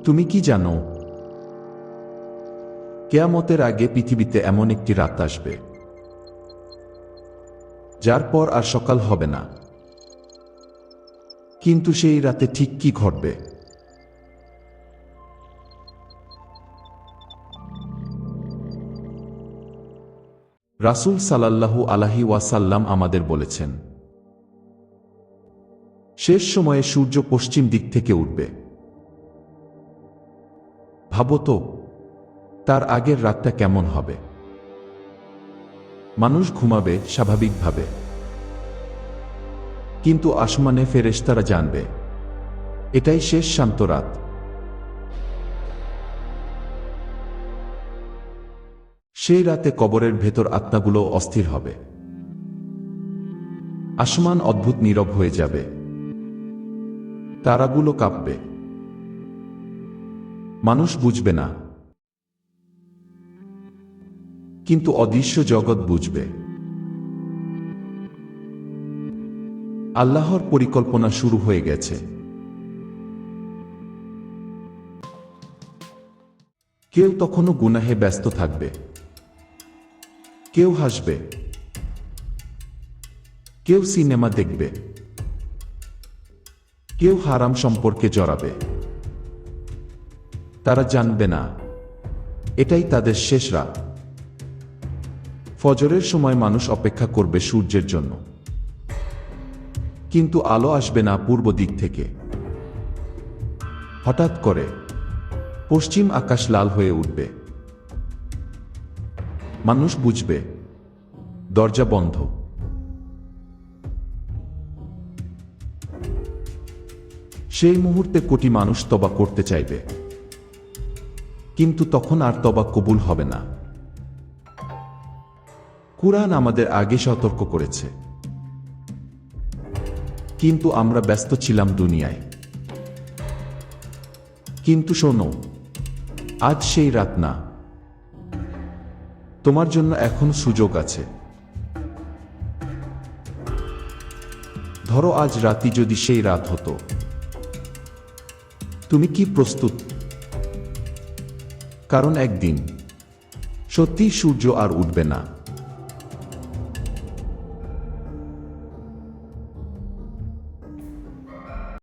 তুমি কি জানো, কিয়ামতের আগে পৃথিবীতে এমন একটি রাত আসবে যার পর আর সকাল হবে না। কিন্তু সেই রাতে ঠিক কি ঘটবে? রাসূল সাল্লাল্লাহু আলাইহি ওয়াসাল্লাম আমাদের বলেছেন, শেষ সময়ে সূর্য পশ্চিম দিক থেকে উঠবে। ভাবো তো, তার আগের রাতটা কেমন হবে? মানুষ ঘুমাবে স্বাভাবিকভাবে, কিন্তু আসমানে ফেরেশতারা জানবে এটাই শেষ শান্ত রাত। সেই রাতে কবরের ভেতর আত্মাগুলো অস্থির হবে, আসমান অদ্ভুত নীরব হয়ে যাবে, তারাগুলো কাঁপবে। মানুষ বুঝবে না, কিন্তু অদৃশ্য জগৎ বুঝবে। আল্লাহর পরিকল্পনা শুরু হয়ে গেছে। কেউ তখনও গুনাহে ব্যস্ত থাকবে, কেউ হাসবে, কেউ সিনেমা দেখবে, কেউ হারাম সম্পর্কে জড়াবে। তারা জানবে না এটাই তাদের শেষ রাত। ফজরের সময় মানুষ অপেক্ষা করবে সূর্যের জন্য, কিন্তু আলো আসবে না পূর্ব দিক থেকে। হঠাৎ করে পশ্চিম আকাশ লাল হয়ে উঠবে। মানুষ বুঝবে দরজা বন্ধ। সেই মুহূর্তে কোটি মানুষ তওবা করতে চাইবে, কিন্তু তখন আর তওবা কবুল হবে না। কুরআন আমাদের আগে সতর্ক করেছে, কিন্তু আমরা ব্যস্ত ছিলাম দুনিয়ায়। কিন্তু শোনো, আজ সেই রাত না। তোমার জন্য এখন সুযোগ আছে। ধরো আজ রাতই যদি সেই রাত হতো, তুমি কি প্রস্তুত? কারণ একদিন সত্যি সূর্য আর উঠবে না।